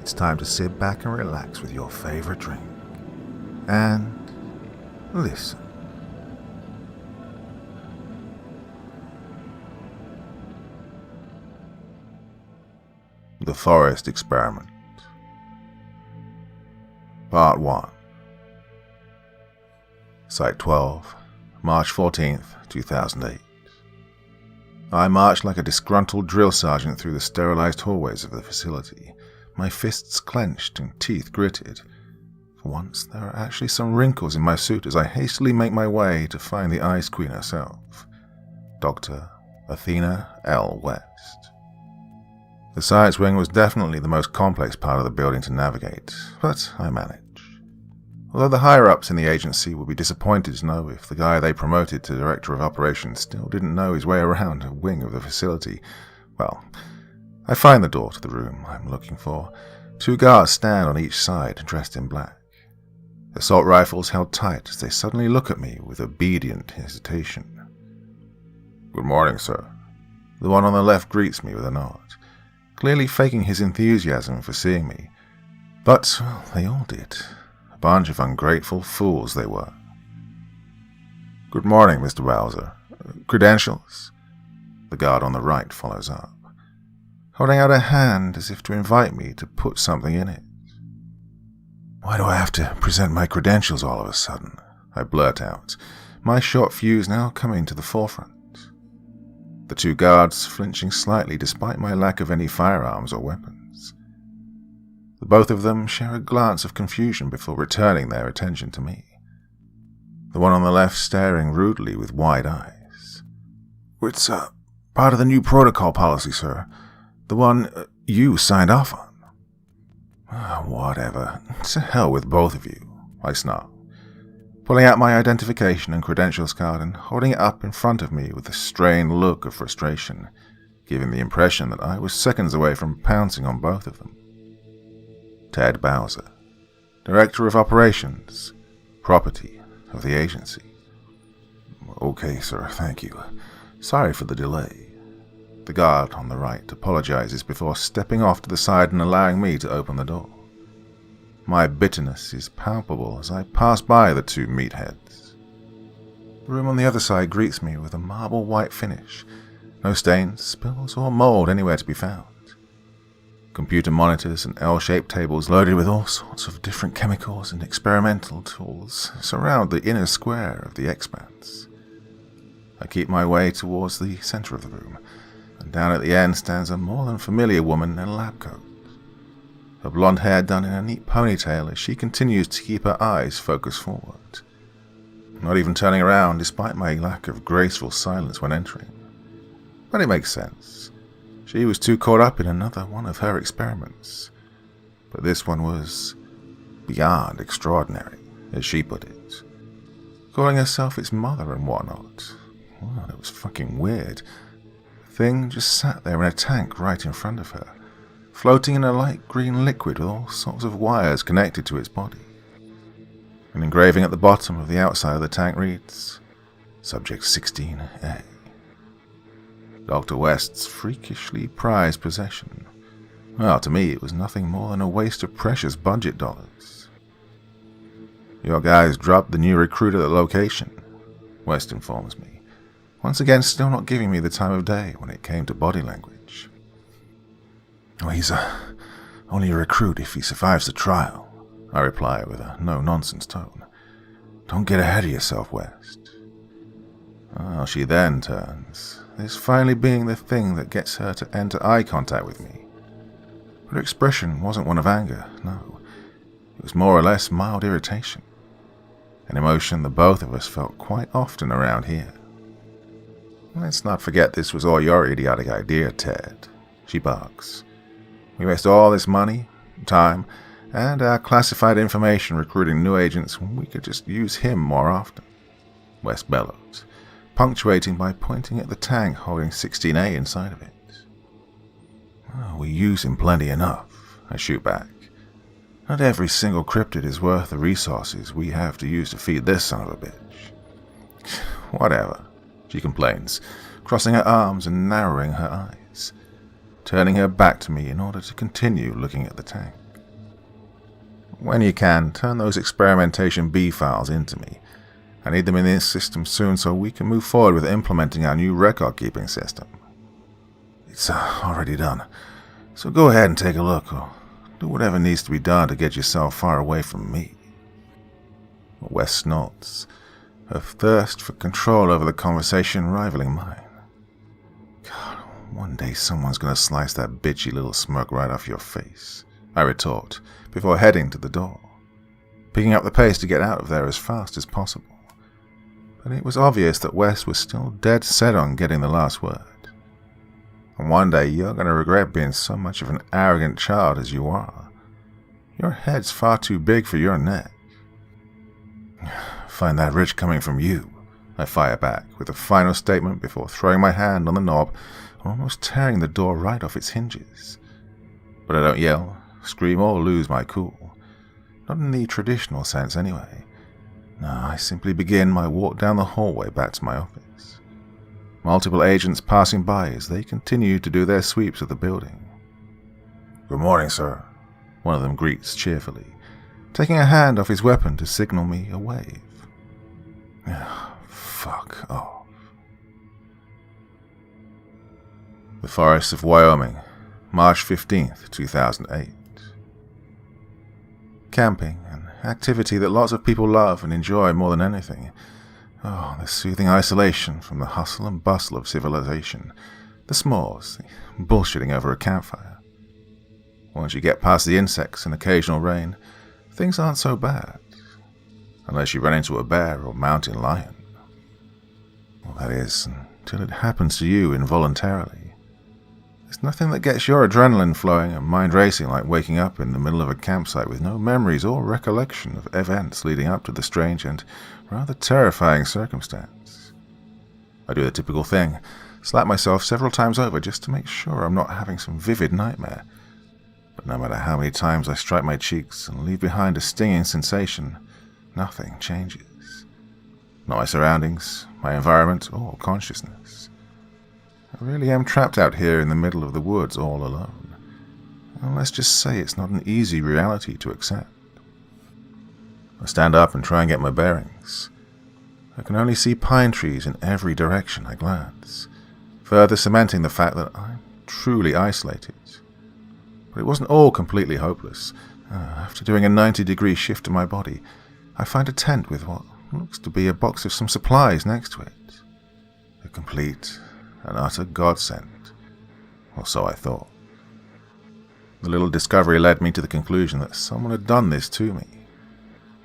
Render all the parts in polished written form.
it's time to sit back and relax with your favorite drink. And listen. The Forest Experiment. Part 1. Site 12, March 14th, 2008. I marched like a disgruntled drill sergeant through the sterilized hallways of the facility, my fists clenched and teeth gritted. For once, there are actually some wrinkles in my suit as I hastily make my way to find the Ice Queen herself, Dr. Athena L. West. The science wing was definitely the most complex part of the building to navigate, but I managed. Although the higher-ups in the agency would be disappointed to know if the guy they promoted to Director of Operations still didn't know his way around a wing of the facility, well, I find the door to the room I'm looking for. 2 guards stand on each side, dressed in black. Assault rifles held tight as they suddenly look at me with obedient hesitation. "Good morning, sir." The one on the left greets me with a nod, clearly faking his enthusiasm for seeing me. But, well, they all did. A bunch of ungrateful fools they were. "Good morning, Mr. Bowser. Credentials?" The guard on the right follows up, holding out a hand as if to invite me to put something in it. "Why do I have to present my credentials all of a sudden?" I blurt out, my short fuse now coming to the forefront. The 2 guards flinching slightly despite my lack of any firearms or weapons. The both of them share a glance of confusion before returning their attention to me. The one on the left staring rudely with wide eyes. "It's part of the new protocol policy, sir. The one you signed off on." Whatever. To hell with both of you, I snarl, pulling out my identification and credentials card and holding it up in front of me with a strained look of frustration, giving the impression that I was seconds away from pouncing on both of them. Ted Bowser, Director of Operations, property of the agency. "Okay, sir, thank you. Sorry for the delay." The guard on the right apologizes before stepping off to the side and allowing me to open the door. My bitterness is palpable as I pass by the 2 meatheads. The room on the other side greets me with a marble white finish. No stains, spills, or mold anywhere to be found. Computer monitors and L-shaped tables loaded with all sorts of different chemicals and experimental tools surround the inner square of the expanse. I keep my way towards the center of the room, and down at the end stands a more than familiar woman in a lab coat. Her blonde hair done in a neat ponytail as she continues to keep her eyes focused forward, not even turning around despite my lack of graceful silence when entering. But it makes sense. She was too caught up in another one of her experiments. But this one was beyond extraordinary, as she put it. Calling herself its mother and whatnot. Well, it was fucking weird. The thing just sat there in a tank right in front of her, floating in a light green liquid with all sorts of wires connected to its body. An engraving at the bottom of the outside of the tank reads, Subject 16A. Dr. West's freakishly prized possession. Well, to me, it was nothing more than a waste of precious budget dollars. "Your guys dropped the new recruit at the location," West informs me, once again still not giving me the time of day when it came to body language. "Well, he's only a recruit if he survives the trial," I reply with a no-nonsense tone. "Don't get ahead of yourself, West." Well, she then turns, this finally being the thing that gets her to enter eye contact with me. But her expression wasn't one of anger, no. It was more or less mild irritation, an emotion the both of us felt quite often around here. "Let's not forget this was all your idiotic idea, Ted," she barks. "We waste all this money, time, and our classified information recruiting new agents when we could just use him more often," West bellows, punctuating by pointing at the tank holding 16A inside of it. "Well, we use him plenty enough," I shoot back. "Not every single cryptid is worth the resources we have to use to feed this son of a bitch." "Whatever," she complains, crossing her arms and narrowing her eyes, turning her back to me in order to continue looking at the tank. When you can, turn those experimentation B files into me. I need them in this system soon so we can move forward with implementing our new record-keeping system. It's already done, so go ahead and take a look, or do whatever needs to be done to get yourself far away from me. Wes snorts, her thirst for control over the conversation rivaling mine. God, one day someone's going to slice that bitchy little smirk right off your face, I retort, before heading to the door, picking up the pace to get out of there as fast as possible. But it was obvious that Wes was still dead set on getting the last word. And one day you're going to regret being so much of an arrogant child as you are. Your head's far too big for your neck. Find that rich coming from you, I fire back, with a final statement before throwing my hand on the knob, almost tearing the door right off its hinges. But I don't yell, scream, or lose my cool. Not in the traditional sense, anyway. No, I simply begin my walk down the hallway back to my office. Multiple agents passing by as they continue to do their sweeps of the building. "Good morning, sir," one of them greets cheerfully, taking a hand off his weapon to signal me a wave. Fuck off. The Forests of Wyoming, March 15th, 2008. Camping, an activity that lots of people love and enjoy more than anything. Oh, the soothing isolation from the hustle and bustle of civilization, the s'mores, the bullshitting over a campfire. Once you get past the insects and occasional rain, things aren't so bad. Unless you run into a bear or mountain lion. Well, that is, until it happens to you involuntarily. There's nothing that gets your adrenaline flowing and mind racing like waking up in the middle of a campsite with no memories or recollection of events leading up to the strange and rather terrifying circumstance. I do the typical thing, slap myself several times over just to make sure I'm not having some vivid nightmare. But no matter how many times I strike my cheeks and leave behind a stinging sensation, nothing changes. Not my surroundings, my environment, or consciousness. I really am trapped out here in the middle of the woods all alone. And let's just say it's not an easy reality to accept. I stand up and try and get my bearings. I can only see pine trees in every direction I glance, further cementing the fact that I'm truly isolated. But it wasn't all completely hopeless. After doing a 90-degree shift to my body, I find a tent with what looks to be a box of some supplies next to it. A complete and utter godsend, or so I thought. The little discovery led me to the conclusion that someone had done this to me.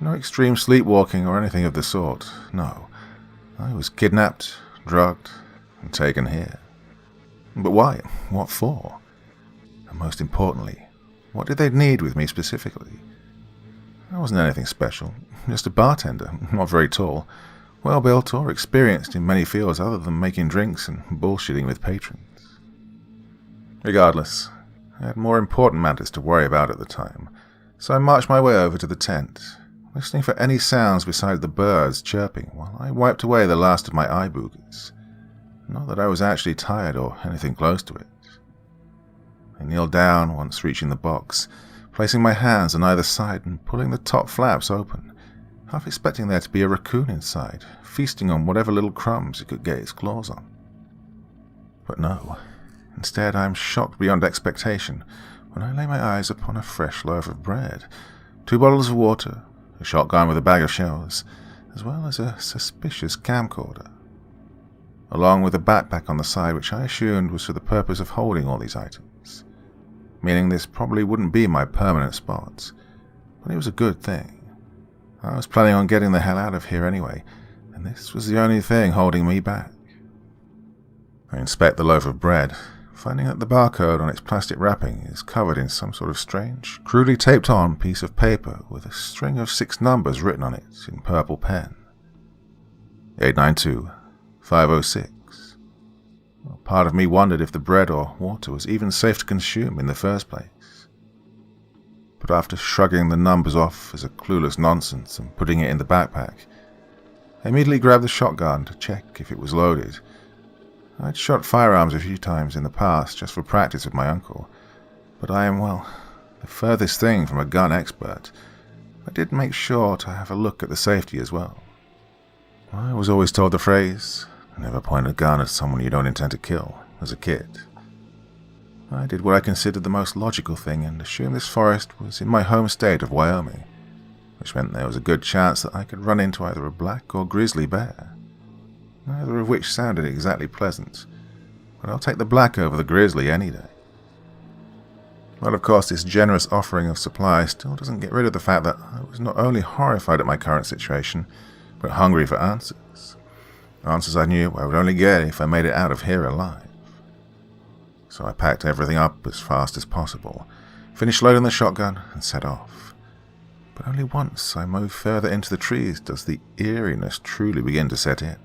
No extreme sleepwalking or anything of the sort, no. I was kidnapped, drugged, and taken here. But why? What for? And most importantly, what did they need with me specifically? I wasn't anything special, just a bartender, not very tall, well-built or experienced in many fields other than making drinks and bullshitting with patrons. Regardless, I had more important matters to worry about at the time, so I marched my way over to the tent, listening for any sounds besides the birds chirping while I wiped away the last of my eye boogers. Not that I was actually tired or anything close to it. I kneeled down once reaching the box, placing my hands on either side and pulling the top flaps open, half expecting there to be a raccoon inside, feasting on whatever little crumbs it could get its claws on. But no. Instead, I am shocked beyond expectation when I lay my eyes upon a fresh loaf of bread, 2 bottles of water, a shotgun with a bag of shells, as well as a suspicious camcorder, along with a backpack on the side which I assumed was for the purpose of holding all these items, meaning this probably wouldn't be my permanent spot, but it was a good thing. I was planning on getting the hell out of here anyway, and this was the only thing holding me back. I inspect the loaf of bread, finding that the barcode on its plastic wrapping is covered in some sort of strange, crudely taped-on piece of paper with a string of 6 numbers written on it in purple pen. 892, 506. Part of me wondered if the bread or water was even safe to consume in the first place. But after shrugging the numbers off as a clueless nonsense and putting it in the backpack, I immediately grabbed the shotgun to check if it was loaded. I'd shot firearms a few times in the past just for practice with my uncle, but I am, well, the furthest thing from a gun expert, I did make sure to have a look at the safety as well. I was always told the phrase, "Never point a gun at someone you don't intend to kill," as a kid. I did what I considered the most logical thing and assumed this forest was in my home state of Wyoming, which meant there was a good chance that I could run into either a black or grizzly bear, neither of which sounded exactly pleasant, but I'll take the black over the grizzly any day. But of course, this generous offering of supplies still doesn't get rid of the fact that I was not only horrified at my current situation, but hungry for answers. Answers I knew I would only get if I made it out of here alive. So I packed everything up as fast as possible, finished loading the shotgun, and set off. But only once I moved further into the trees does the eeriness truly begin to set in.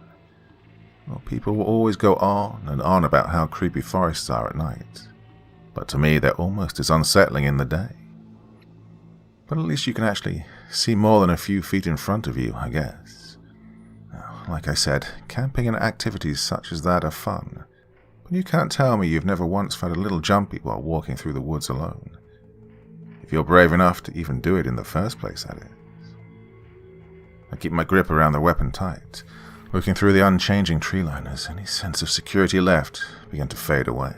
Well, people will always go on and on about how creepy forests are at night, but to me they're almost as unsettling in the day. But at least you can actually see more than a few feet in front of you, I guess. Now, like I said, camping and activities such as that are fun, but you can't tell me you've never once felt a little jumpy while walking through the woods alone, if you're brave enough to even do it in the first place, that is. I keep my grip around the weapon tight, looking through the unchanging tree line as any sense of security left began to fade away,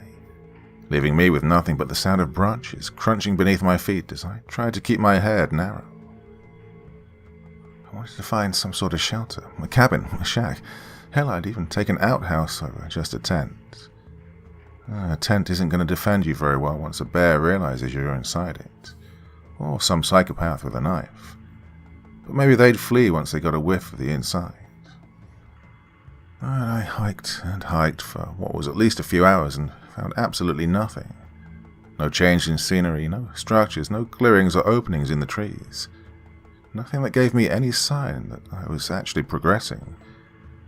leaving me with nothing but the sound of branches crunching beneath my feet as I tried to keep my head narrow. I wanted to find some sort of shelter, a cabin, a shack. Hell, I'd even take an outhouse over just a tent. A tent isn't going to defend you very well once a bear realizes you're inside it, or some psychopath with a knife. But maybe they'd flee once they got a whiff of the inside. And I hiked and hiked for what was at least a few hours and found absolutely nothing. No change in scenery, no structures, no clearings or openings in the trees. Nothing that gave me any sign that I was actually progressing,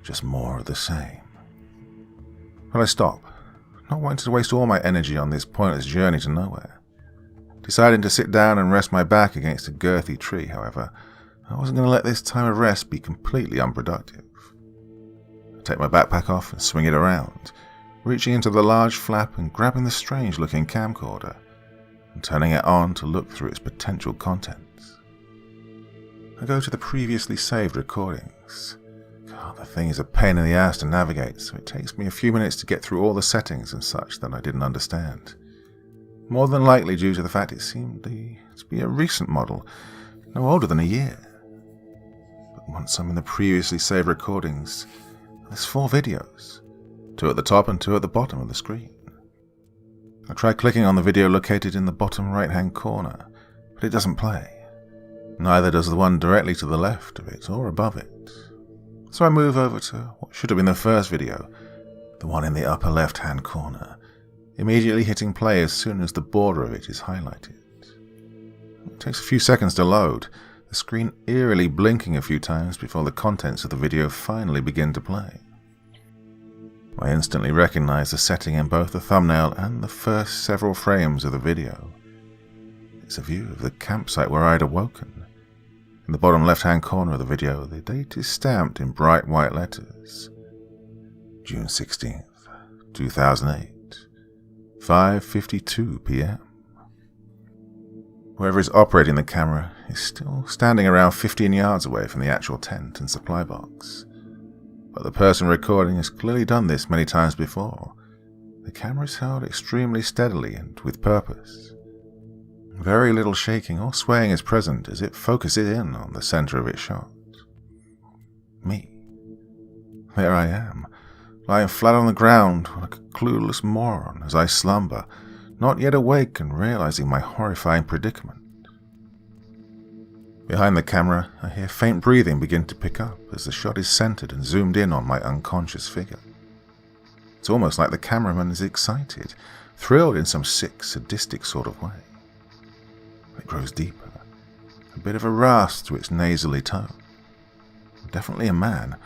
just more of the same. But I stopped, not wanting to waste all my energy on this pointless journey to nowhere. Deciding to sit down and rest my back against a girthy tree, however, I wasn't going to let this time of rest be completely unproductive. I take my backpack off and swing it around, reaching into the large flap and grabbing the strange-looking camcorder and turning it on to look through its potential contents. I go to the previously saved recordings. God, the thing is a pain in the ass to navigate, so it takes me a few minutes to get through all the settings and such that I didn't understand. More than likely due to the fact it seemed to be a recent model, no older than a year. But once I'm in the previously saved recordings, there's 4 videos, 2 at the top and 2 at the bottom of the screen. I try clicking on the video located in the bottom right-hand corner, but it doesn't play. Neither does the one directly to the left of it or above it. So I move over to what should have been the first video, the one in the upper left-hand corner, immediately hitting play as soon as the border of it is highlighted. It takes a few seconds to load, the screen eerily blinking a few times before the contents of the video finally begin to play. I instantly recognize the setting in both the thumbnail and the first several frames of the video. It's a view of the campsite where I had awoken. In the bottom left-hand corner of the video, the date is stamped in bright white letters. June 16th, 2008, 5:52 p.m. Whoever is operating the camera is still standing around 15 yards away from the actual tent and supply box. But the person recording has clearly done this many times before. The camera is held extremely steadily and with purpose. Very little shaking or swaying is present as it focuses in on the center of its shot. Me. There I am, lying flat on the ground like a clueless moron as I slumber, not yet awake and realizing my horrifying predicament. Behind the camera, I hear faint breathing begin to pick up as the shot is centered and zoomed in on my unconscious figure. It's almost like the cameraman is excited, thrilled in some sick, sadistic sort of way. It grows deeper, a bit of a rasp to its nasally tone. Definitely a man,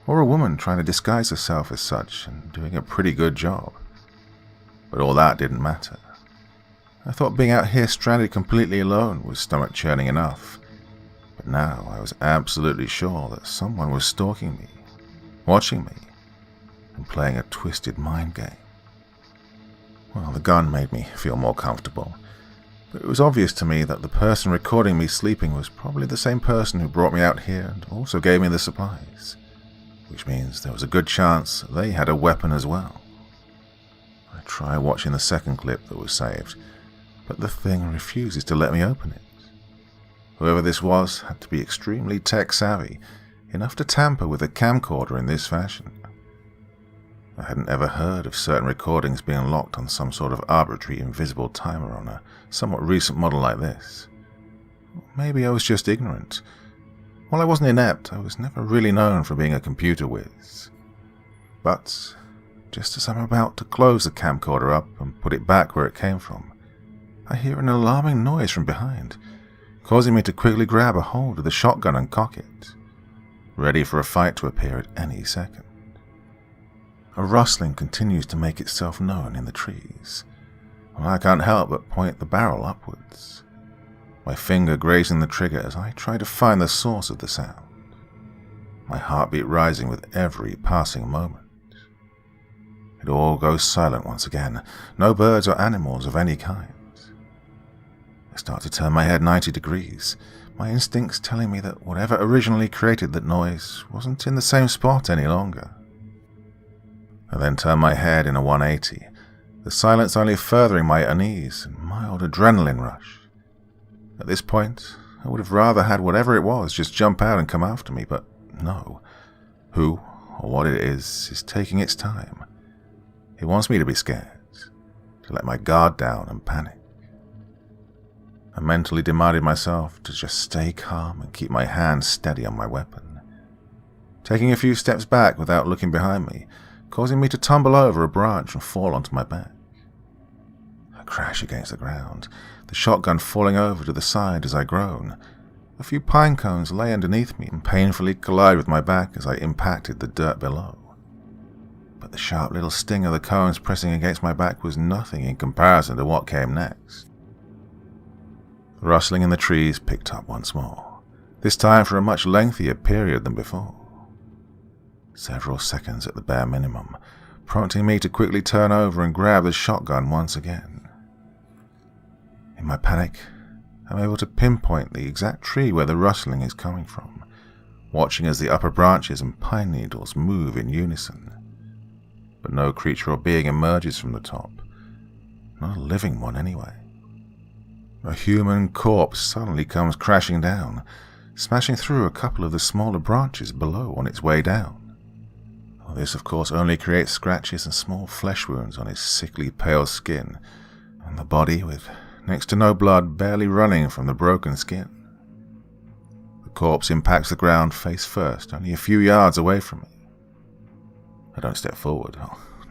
or a woman trying to disguise herself as such and doing a pretty good job. But all that didn't matter. I thought being out here stranded completely alone was stomach-churning enough. But now I was absolutely sure that someone was stalking me, watching me, and playing a twisted mind game. Well, the gun made me feel more comfortable, But it was obvious to me that the person recording me sleeping was probably the same person who brought me out here and also gave me the supplies, which means there was a good chance they had a weapon as well. I try watching the second clip that was saved, but the thing refuses to let me open it. Whoever this was had to be extremely tech-savvy, enough to tamper with a camcorder in this fashion. I hadn't ever heard of certain recordings being locked on some sort of arbitrary invisible timer on a somewhat recent model like this. Maybe I was just ignorant. While I wasn't inept, I was never really known for being a computer whiz. But just as I'm about to close the camcorder up and put it back where it came from, I hear an alarming noise from behind, causing me to quickly grab a hold of the shotgun and cock it, ready for a fight to appear at any second. A rustling continues to make itself known in the trees, and I can't help but point the barrel upwards, my finger grazing the trigger as I try to find the source of the sound, my heartbeat rising with every passing moment. It all goes silent once again, no birds or animals of any kind. I start to turn my head 90 degrees, my instincts telling me that whatever originally created that noise wasn't in the same spot any longer. I then turn my head in a 180, the silence only furthering my unease and mild adrenaline rush. At this point, I would have rather had whatever it was just jump out and come after me, but no. Who, or what it is taking its time. It wants me to be scared, to let my guard down and panic. I mentally demanded myself to just stay calm and keep my hand steady on my weapon, taking a few steps back without looking behind me, causing me to tumble over a branch and fall onto my back. I crash against the ground, the shotgun falling over to the side as I groan. A few pine cones lay underneath me and painfully collide with my back as I impacted the dirt below. But the sharp little sting of the cones pressing against my back was nothing in comparison to what came next. The rustling in the trees picked up once more, this time for a much lengthier period than before. Several seconds at the bare minimum, prompting me to quickly turn over and grab the shotgun once again. In my panic, I'm able to pinpoint the exact tree where the rustling is coming from, watching as the upper branches and pine needles move in unison. But no creature or being emerges from the top, not a living one anyway. A human corpse suddenly comes crashing down, smashing through a couple of the smaller branches below on its way down. This, of course, only creates scratches and small flesh wounds on his sickly pale skin, and the body, with next to no blood, barely running from the broken skin. The corpse impacts the ground face first, only a few yards away from me. I don't step forward,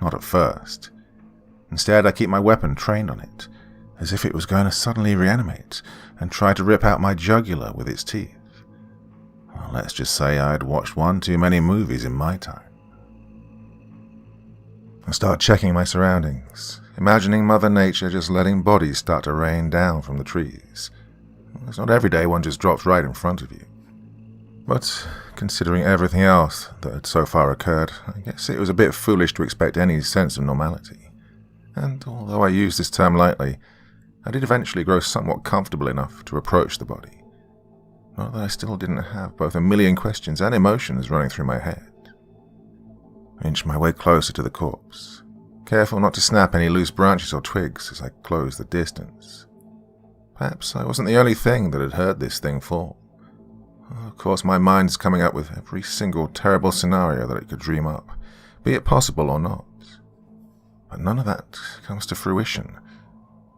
not at first. Instead, I keep my weapon trained on it, as if it was going to suddenly reanimate and try to rip out my jugular with its teeth. Well, let's just say I'd watched one too many movies in my time. I start checking my surroundings, imagining Mother Nature just letting bodies start to rain down from the trees. It's not every day one just drops right in front of you. But considering everything else that had so far occurred, I guess it was a bit foolish to expect any sense of normality. And although I use this term lightly, I did eventually grow somewhat comfortable enough to approach the body. Not that I still didn't have both a million questions and emotions running through my head. I inched my way closer to the corpse, careful not to snap any loose branches or twigs as I closed the distance. Perhaps I wasn't the only thing that had heard this thing fall. Of course, my mind's coming up with every single terrible scenario that it could dream up, be it possible or not. But none of that comes to fruition,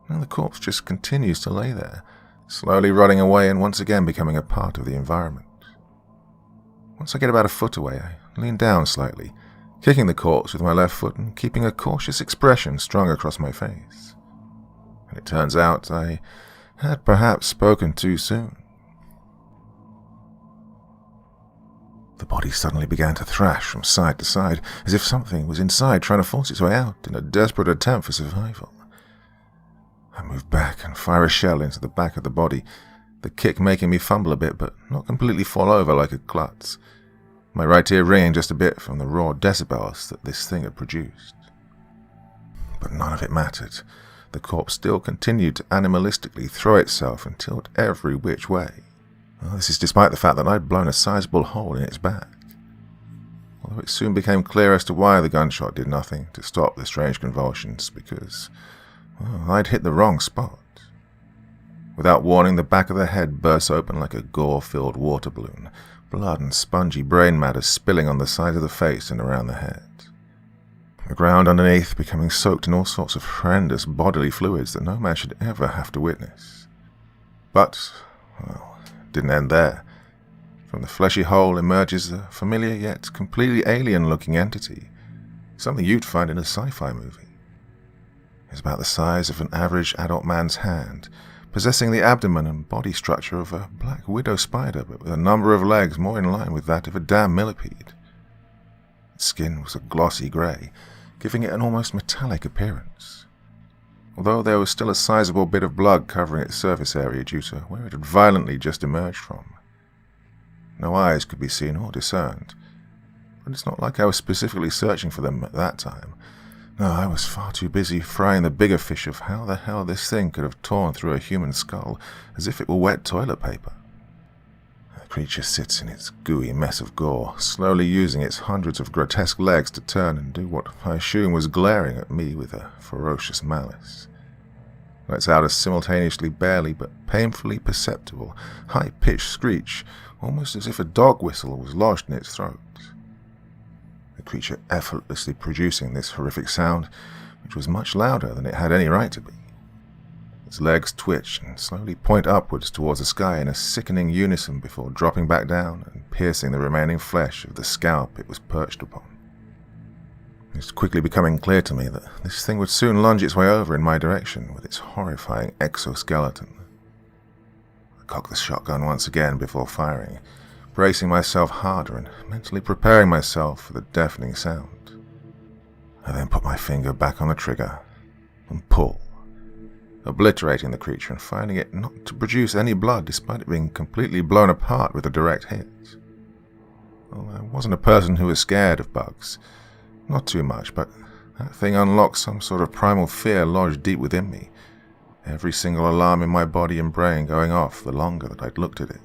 and the corpse just continues to lay there, slowly rotting away and once again becoming a part of the environment. Once I get about a foot away, I lean down slightly, kicking the corpse with my left foot and keeping a cautious expression strung across my face. And it turns out I had perhaps spoken too soon. The body suddenly began to thrash from side to side, as if something was inside trying to force its way out in a desperate attempt for survival. I move back and fire a shell into the back of the body, the kick making me fumble a bit but not completely fall over like a klutz, my right ear ringing just a bit from the raw decibels that this thing had produced. But none of it mattered. the corpse still continued to animalistically throw itself and tilt every which way. Well, this is despite the fact that I'd blown a sizable hole in its back. Although it soon became clear as to why the gunshot did nothing to stop the strange convulsions, because, well, I'd hit the wrong spot. Without warning, the back of the head burst open like a gore-filled water balloon, blood and spongy brain matter spilling on the side of the face and around the head. The ground underneath becoming soaked in all sorts of horrendous bodily fluids that no man should ever have to witness. But, well, it didn't end there. From the fleshy hole emerges a familiar yet completely alien-looking entity, something you'd find in a sci-fi movie. It's about the size of an average adult man's hand, possessing the abdomen and body structure of a black widow spider, but with a number of legs more in line with that of a damn millipede. Its skin was a glossy grey, giving it an almost metallic appearance, although there was still a sizable bit of blood covering its surface area due to where it had violently just emerged from. No eyes could be seen or discerned, but it's not like I was specifically searching for them at that time. No, I was far too busy frying the bigger fish of how the hell this thing could have torn through a human skull as if it were wet toilet paper. The creature sits in its gooey mess of gore, slowly using its hundreds of grotesque legs to turn and do what I assume was glaring at me with a ferocious malice. Lets out a simultaneously barely but painfully perceptible, high-pitched screech, almost as if a dog whistle was lodged in its throat. The creature effortlessly producing this horrific sound, which was much louder than it had any right to be. Its legs twitch and slowly point upwards towards the sky in a sickening unison before dropping back down and piercing the remaining flesh of the scalp it was perched upon. It was quickly becoming clear to me that this thing would soon lunge its way over in my direction with its horrifying exoskeleton. I cocked the shotgun once again before firing, bracing myself harder and mentally preparing myself for the deafening sound. I then put my finger back on the trigger and pull, obliterating the creature and finding it not to produce any blood despite it being completely blown apart with a direct hit. Well, I wasn't a person who was scared of bugs. Not too much, but that thing unlocked some sort of primal fear lodged deep within me, every single alarm in my body and brain going off the longer that I'd looked at it.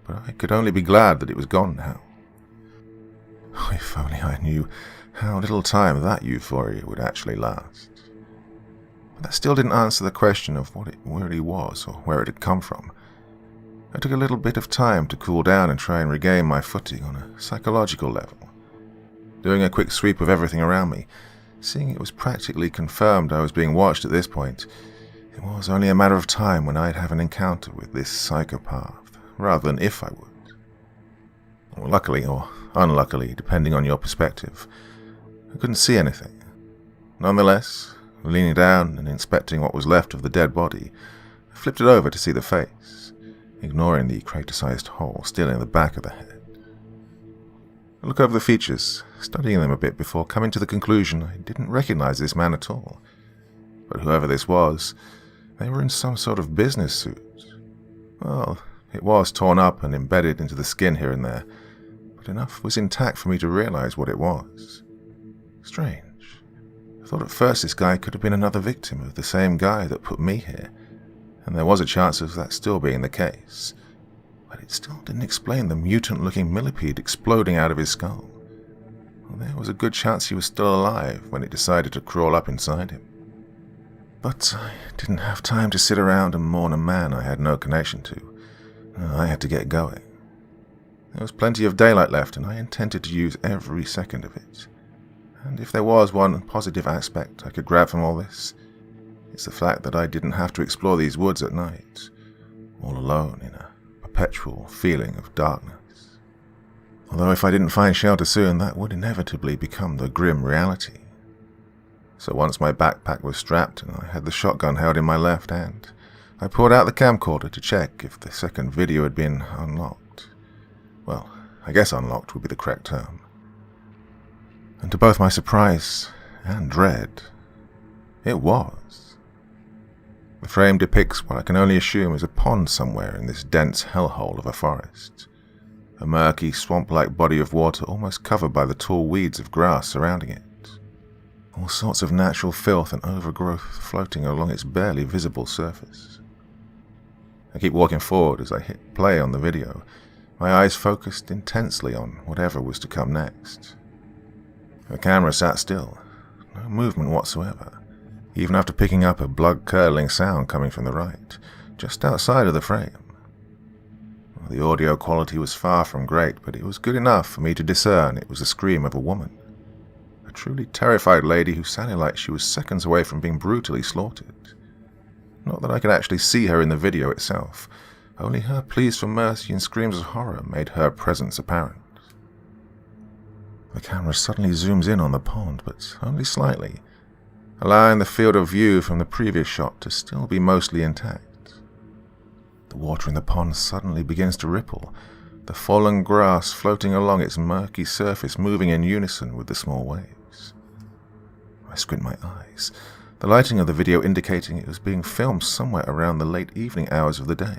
But I could only be glad that it was gone now. Oh, if only I knew how little time that euphoria would actually last. But that still didn't answer the question of what it really was or where it had come from. I took a little bit of time to cool down and try and regain my footing on a psychological level. Doing a quick sweep of everything around me, seeing it was practically confirmed I was being watched at this point, it was only a matter of time when I'd have an encounter with this psychopath, rather than if I would. Well, luckily, or unluckily, depending on your perspective, I couldn't see anything. Nonetheless, leaning down and inspecting what was left of the dead body, I flipped it over to see the face, ignoring the crater-sized hole still in the back of the head. I looked over the features, studying them a bit before coming to the conclusion I didn't recognize this man at all. But whoever this was, they were in some sort of business suit. Well, it was torn up and embedded into the skin here and there, but enough was intact for me to realize what it was. Strange. I thought at first this guy could have been another victim of the same guy that put me here, and there was a chance of that still being the case. But it still didn't explain the mutant-looking millipede exploding out of his skull. Well, there was a good chance he was still alive when it decided to crawl up inside him. But I didn't have time to sit around and mourn a man I had no connection to. I had to get going. There was plenty of daylight left, and I intended to use every second of it. And if there was one positive aspect I could grab from all this, it's the fact that I didn't have to explore these woods at night, all alone in a perpetual feeling of darkness. Although if I didn't find shelter soon, that would inevitably become the grim reality. So once my backpack was strapped and I had the shotgun held in my left hand, I pulled out the camcorder to check if the second video had been unlocked. Well, I guess unlocked would be the correct term. And to both my surprise and dread, it was. The frame depicts what I can only assume is a pond somewhere in this dense hellhole of a forest. A murky, swamp-like body of water almost covered by the tall weeds of grass surrounding it. all sorts of natural filth and overgrowth floating along its barely visible surface. I keep walking forward as I hit play on the video, my eyes focused intensely on whatever was to come next. The camera sat still, no movement whatsoever, even after picking up a blood-curdling sound coming from the right, just outside of the frame. The audio quality was far from great, but it was good enough for me to discern it was the scream of a woman. A truly terrified lady who sounded like she was seconds away from being brutally slaughtered. Not that I could actually see her in the video itself, only her pleas for mercy and screams of horror made her presence apparent. The camera suddenly zooms in on the pond, but only slightly, allowing the field of view from the previous shot to still be mostly intact. The water in the pond suddenly begins to ripple, the fallen grass floating along its murky surface moving in unison with the small waves. I squint my eyes, the lighting of the video indicating it was being filmed somewhere around the late evening hours of the day.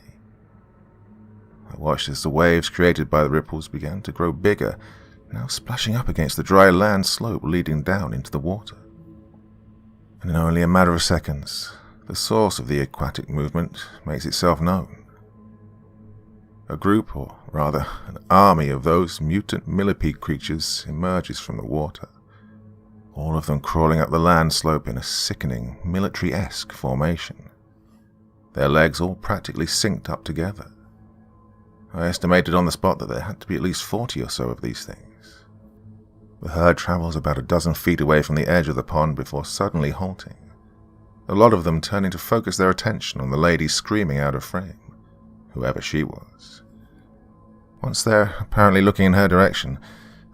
I watched as the waves created by the ripples began to grow bigger, now splashing up against the dry land slope leading down into the water. And in only a matter of seconds, the source of the aquatic movement makes itself known. A group, or rather an army of those mutant millipede creatures emerges from the water, all of them crawling up the land slope in a sickening, military-esque formation, their legs all practically synced up together. I estimated on the spot that there had to be at least 40 or so of these things. The herd travels about a dozen feet away from the edge of the pond before suddenly halting, a lot of them turning to focus their attention on the lady screaming out of frame, whoever she was. Once they're apparently looking in her direction,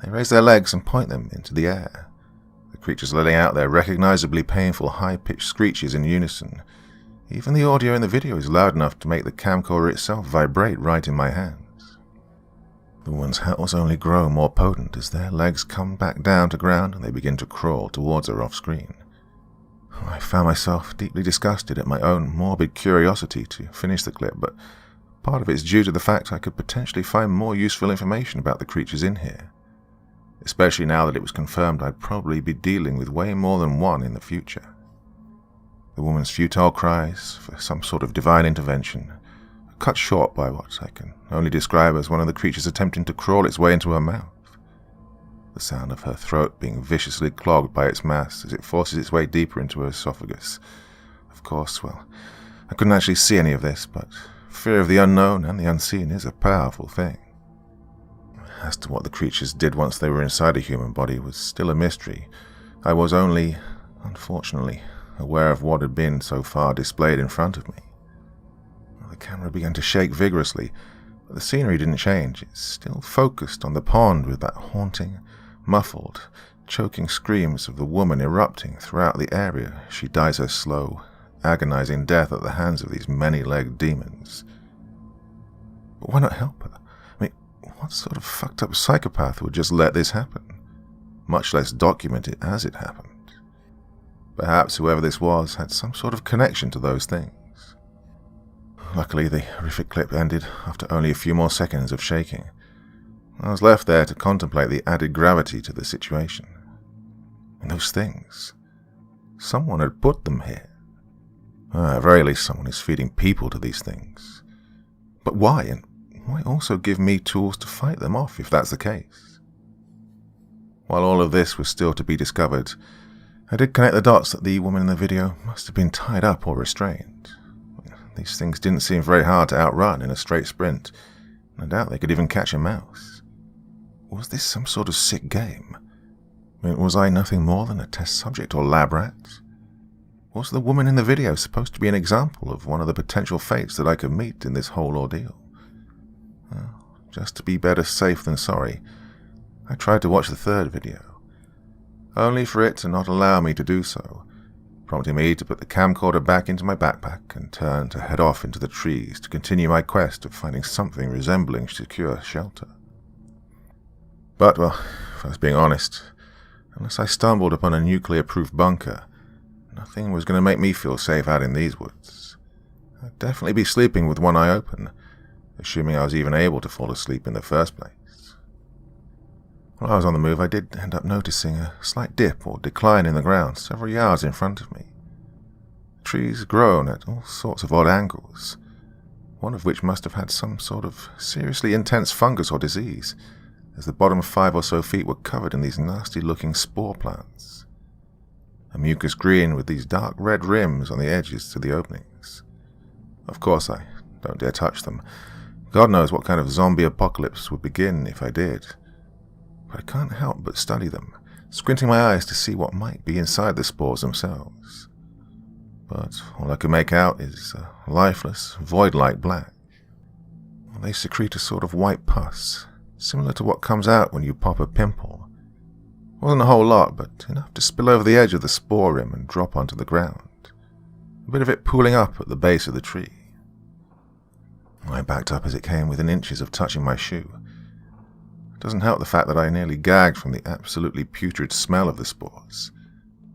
they raise their legs and point them into the air, the creatures letting out their recognizably painful high-pitched screeches in unison. Even the audio in the video is loud enough to make the camcorder itself vibrate right in my hands. The woman's howls only grow more potent as their legs come back down to ground and they begin to crawl towards her off-screen. I found myself deeply disgusted at my own morbid curiosity to finish the clip, but part of it's due to the fact I could potentially find more useful information about the creatures in here, especially now that it was confirmed I'd probably be dealing with way more than one in the future. The woman's futile cries for some sort of divine intervention are cut short by what I can only describe as one of the creatures attempting to crawl its way into her mouth. The sound of her throat being viciously clogged by its mass as it forces its way deeper into her esophagus. Of course, I couldn't actually see any of this, but fear of the unknown and the unseen is a powerful thing. As to what the creatures did once they were inside a human body was still a mystery. I was only, unfortunately, aware of what had been so far displayed in front of me. The camera began to shake vigorously, but the scenery didn't change. It still focused on the pond with that haunting, muffled, choking screams of the woman erupting throughout the area as she dies her slow, agonizing death at the hands of these many-legged demons. But why not help her? I mean, what sort of fucked up psychopath would just let this happen, much less document it as it happened? Perhaps whoever this was had some sort of connection to those things. Luckily, the horrific clip ended after only a few more seconds of shaking. I was left there to contemplate the added gravity to the situation. And those things, someone had put them here. At the very least, someone is feeding people to these things. But why? And why also give me tools to fight them off if that's the case? While all of this was still to be discovered, I did connect the dots that the woman in the video must have been tied up or restrained. These things didn't seem very hard to outrun in a straight sprint, and I doubt they could even catch a mouse. Was this some sort of sick game? I mean, was I nothing more than a test subject or lab rat? Was the woman in the video supposed to be an example of one of the potential fates that I could meet in this whole ordeal? Well, just to be better safe than sorry, I tried to watch the third video, only for it to not allow me to do so, prompting me to put the camcorder back into my backpack and turn to head off into the trees to continue my quest of finding something resembling secure shelter. But, well, if I was being honest, unless I stumbled upon a nuclear-proof bunker, nothing was going to make me feel safe out in these woods. I'd definitely be sleeping with one eye open, assuming I was even able to fall asleep in the first place. While I was on the move, I did end up noticing a slight dip or decline in the ground several yards in front of me. The trees had grown at all sorts of odd angles, one of which must have had some sort of seriously intense fungus or disease, as the bottom 5 or so feet were covered in these nasty-looking spore plants. A mucus green with these dark red rims on the edges to the openings. Of course, I don't dare touch them. God knows what kind of zombie apocalypse would begin if I did. But I can't help but study them, squinting my eyes to see what might be inside the spores themselves. But all I can make out is a lifeless, void-like black. They secrete a sort of white pus, similar to what comes out when you pop a pimple. Wasn't a whole lot, but enough to spill over the edge of the spore rim and drop onto the ground, a bit of it pooling up at the base of the tree. I backed up as it came within inches of touching my shoe. It doesn't help the fact that I nearly gagged from the absolutely putrid smell of the spores,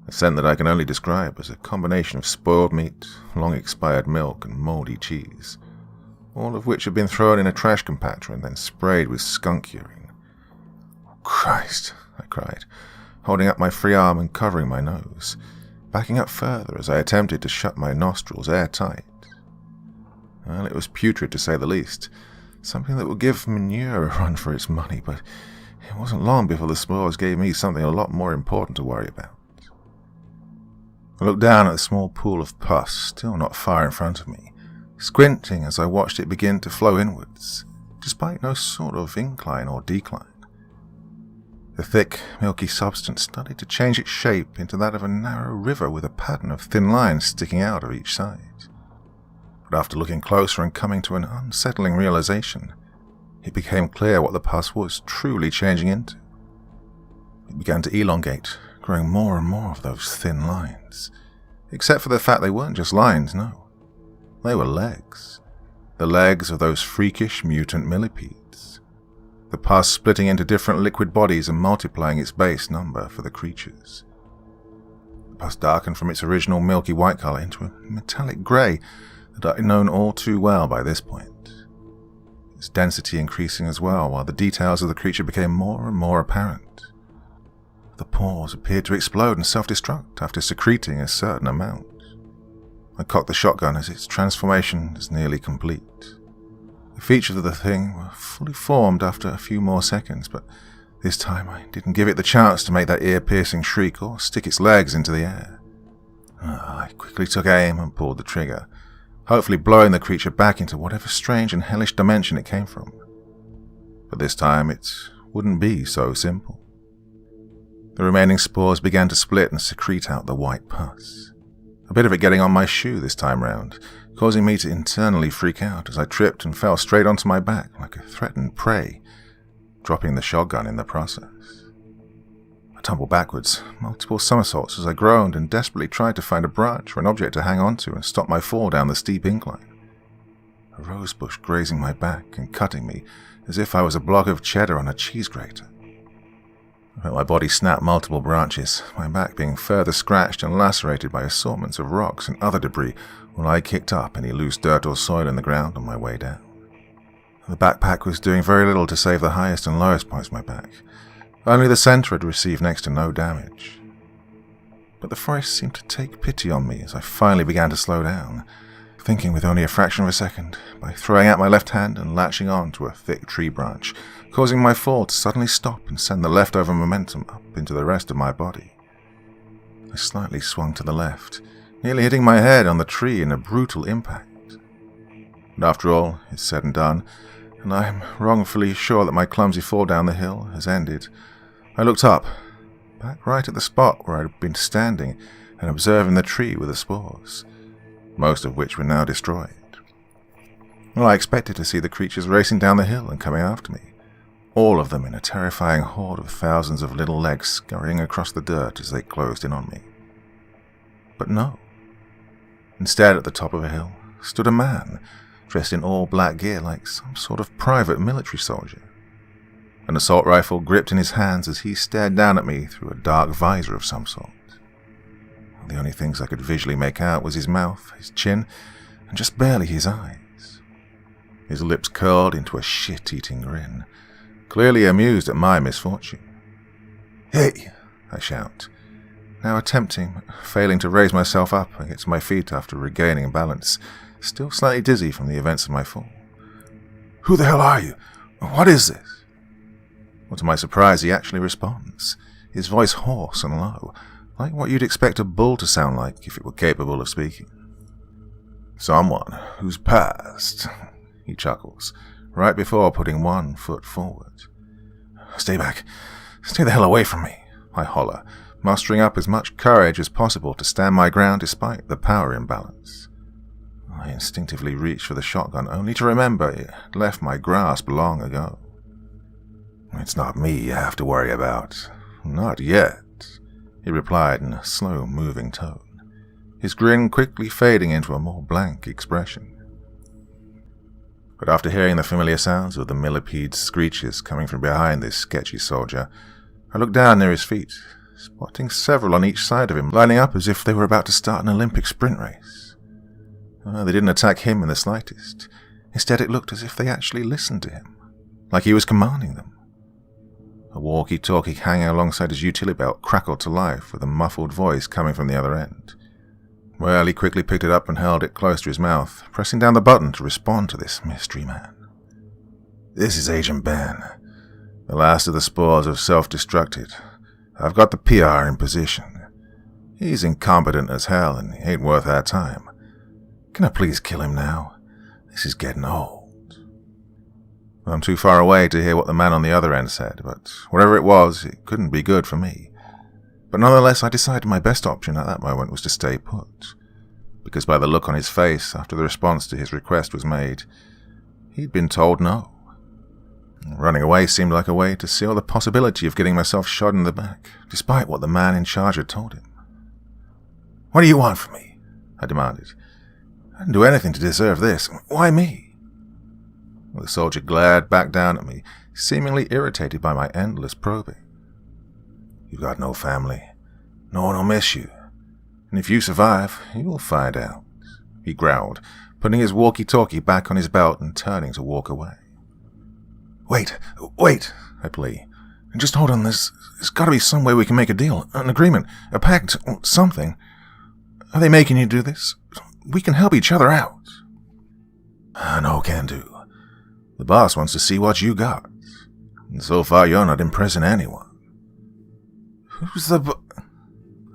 a scent that I can only describe as a combination of spoiled meat, long-expired milk, and mouldy cheese, all of which had been thrown in a trash compactor and then sprayed with skunk urine. "Christ," I cried, holding up my free arm and covering my nose, backing up further as I attempted to shut my nostrils airtight. Well, it was putrid to say the least, something that would give manure a run for its money, but it wasn't long before the spores gave me something a lot more important to worry about. I looked down at the small pool of pus, still not far in front of me, squinting as I watched it begin to flow inwards, despite no sort of incline or decline. The thick, milky substance started to change its shape into that of a narrow river with a pattern of thin lines sticking out of each side. But after looking closer and coming to an unsettling realization, it became clear what the pus was truly changing into. It began to elongate, growing more and more of those thin lines, except for the fact they weren't just lines, no. They were legs. The legs of those freakish mutant millipedes. The pus splitting into different liquid bodies and multiplying its base number for the creatures. The pus darkened from its original milky white color into a metallic grey that I'd known all too well by this point, its density increasing as well while the details of the creature became more and more apparent. The pores appeared to explode and self-destruct after secreting a certain amount. I cocked the shotgun as its transformation was nearly complete. The features of the thing were fully formed after a few more seconds, but this time I didn't give it the chance to make that ear-piercing shriek or stick its legs into the air. I quickly took aim and pulled the trigger, hopefully blowing the creature back into whatever strange and hellish dimension it came from. But this time it wouldn't be so simple. The remaining spores began to split and secrete out the white pus, a bit of it getting on my shoe this time round, causing me to internally freak out as I tripped and fell straight onto my back like a threatened prey, dropping the shotgun in the process. I tumbled backwards, multiple somersaults as I groaned and desperately tried to find a branch or an object to hang onto and stop my fall down the steep incline. A rose bush grazing my back and cutting me as if I was a block of cheddar on a cheese grater. I felt my body snap multiple branches, my back being further scratched and lacerated by assortments of rocks and other debris while I kicked up any loose dirt or soil in the ground on my way down. The backpack was doing very little to save the highest and lowest points of my back. Only the center had received next to no damage. But the forest seemed to take pity on me as I finally began to slow down, thinking with only a fraction of a second, by throwing out my left hand and latching on to a thick tree branch, causing my fall to suddenly stop and send the leftover momentum up into the rest of my body. I slightly swung to the left, nearly hitting my head on the tree in a brutal impact. But after all is said and done, and I am wrongfully sure that my clumsy fall down the hill has ended, I looked up, back right at the spot where I had been standing and observing the tree with the spores, most of which were now destroyed. Well, I expected to see the creatures racing down the hill and coming after me, all of them in a terrifying horde of thousands of little legs scurrying across the dirt as they closed in on me. But no. Instead, at the top of a hill, stood a man, dressed in all black gear like some sort of private military soldier, an assault rifle gripped in his hands as he stared down at me through a dark visor of some sort. The only things I could visually make out was his mouth, his chin, and just barely his eyes. His lips curled into a shit-eating grin, clearly amused at my misfortune. "Hey!" I shout, now attempting, but failing to raise myself up against my feet after regaining balance, still slightly dizzy from the events of my fall. "Who the hell are you? What is this?" Well, to my surprise, he actually responds, his voice hoarse and low, like what you'd expect a bull to sound like if it were capable of speaking. "Someone who's passed," he chuckles, right before putting one foot forward. "Stay back. Stay the hell away from me," I holler, mustering up as much courage as possible to stand my ground despite the power imbalance. I instinctively reach for the shotgun, only to remember it left my grasp long ago. "It's not me you have to worry about. Not yet," he replied in a slow-moving tone, his grin quickly fading into a more blank expression. But after hearing the familiar sounds of the millipede's screeches coming from behind this sketchy soldier, I looked down near his feet, spotting several on each side of him, lining up as if they were about to start an Olympic sprint race. They didn't attack him in the slightest. Instead, it looked as if they actually listened to him, like he was commanding them. A walkie-talkie hanging alongside his utility belt crackled to life with a muffled voice coming from the other end. Well, he quickly picked it up and held it close to his mouth, pressing down the button to respond to this mystery man. "This is Agent Ben. The last of the spores have self-destructed. I've got the PR in position. He's incompetent as hell and he ain't worth our time. Can I please kill him now? This is getting old." I'm too far away to hear what the man on the other end said, but whatever it was, it couldn't be good for me. But nonetheless, I decided my best option at that moment was to stay put, because by the look on his face after the response to his request was made, he'd been told no. Running away seemed like a way to seal the possibility of getting myself shot in the back, despite what the man in charge had told him. "What do you want from me?" I demanded. "I didn't do anything to deserve this. Why me?" The soldier glared back down at me, seemingly irritated by my endless probing. "You've got no family. No one will miss you. And if you survive, you'll find out," he growled, putting his walkie-talkie back on his belt and turning to walk away. Wait, I plea. "Just hold on, there's got to be some way we can make a deal, an agreement, a pact, something. Are they making you do this? We can help each other out." "No can do. The boss wants to see what you got. And so far you're not impressing anyone." "Who's the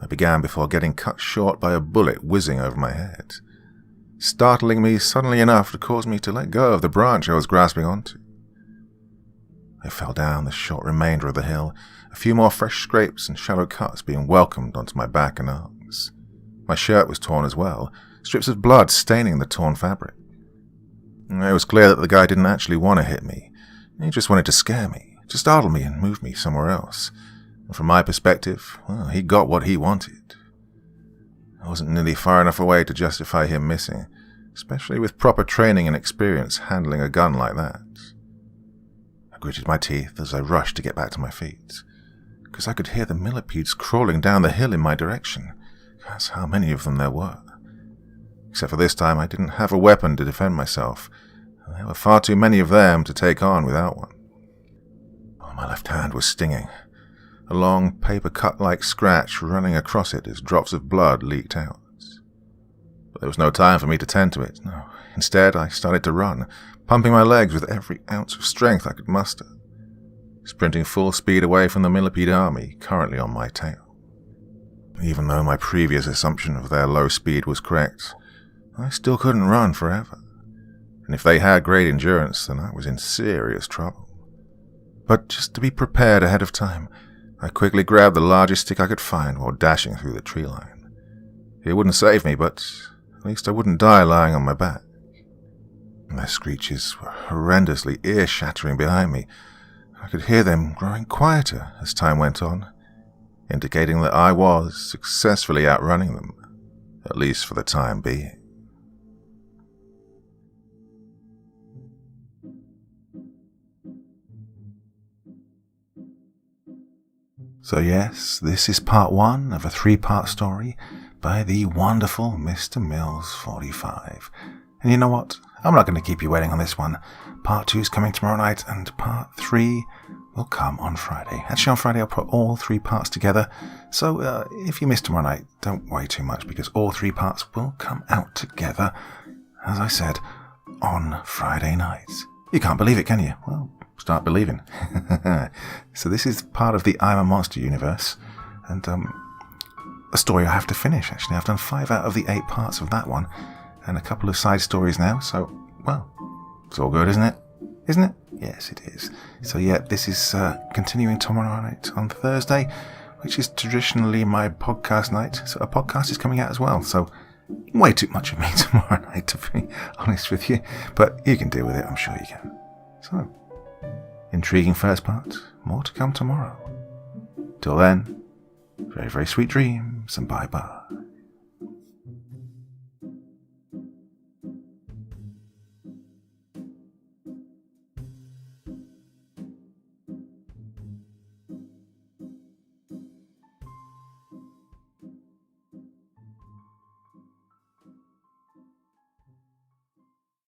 I began before getting cut short by a bullet whizzing over my head, startling me suddenly enough to cause me to let go of the branch I was grasping onto. I fell down the short remainder of the hill, a few more fresh scrapes and shallow cuts being welcomed onto my back and arms. My shirt was torn as well, strips of blood staining the torn fabric. It was clear that the guy didn't actually want to hit me. He just wanted to scare me, to startle me and move me somewhere else. And from my perspective, well, he got what he wanted. I wasn't nearly far enough away to justify him missing, especially with proper training and experience handling a gun like that. I gritted my teeth as I rushed to get back to my feet, because I could hear the millipedes crawling down the hill in my direction. That's how many of them there were. Except for this time, I didn't have a weapon to defend myself, and there were far too many of them to take on without one. My left hand was stinging, a long paper-cut-like scratch running across it as drops of blood leaked out. But there was no time for me to tend to it. No. Instead, I started to run, pumping my legs with every ounce of strength I could muster, sprinting full speed away from the millipede army currently on my tail. Even though my previous assumption of their low speed was correct, I still couldn't run forever, and if they had great endurance, then I was in serious trouble. But just to be prepared ahead of time, I quickly grabbed the largest stick I could find while dashing through the tree line. It wouldn't save me, but at least I wouldn't die lying on my back. Their screeches were horrendously ear-shattering behind me. I could hear them growing quieter as time went on, indicating that I was successfully outrunning them, at least for the time being. So yes, this is part 1 of a 3-part story by the wonderful Mr. Mills 45. And you know what? I'm not going to keep you waiting on this one. Part 2 is coming tomorrow night, and part 3, will come on Friday. Actually, on Friday I'll put all 3 parts together. So if you miss tomorrow night, don't worry too much, because all 3 parts will come out together, as I said, on Friday nights. You can't believe it, can you? Well, start believing. So this is part of the I'm a Monster universe, and a story I have to finish, actually. I've done 5 out of the 8 parts of that one, and a couple of side stories now, so, well, it's all good, isn't it? Isn't it? Yes, it is. So yeah, this is continuing tomorrow night on Thursday, which is traditionally my podcast night. So a podcast is coming out as well. So way too much of me tomorrow night, to be honest with you. But you can deal with it, I'm sure you can. So, intriguing first part, more to come tomorrow. Till then, very, very sweet dreams, and bye-bye.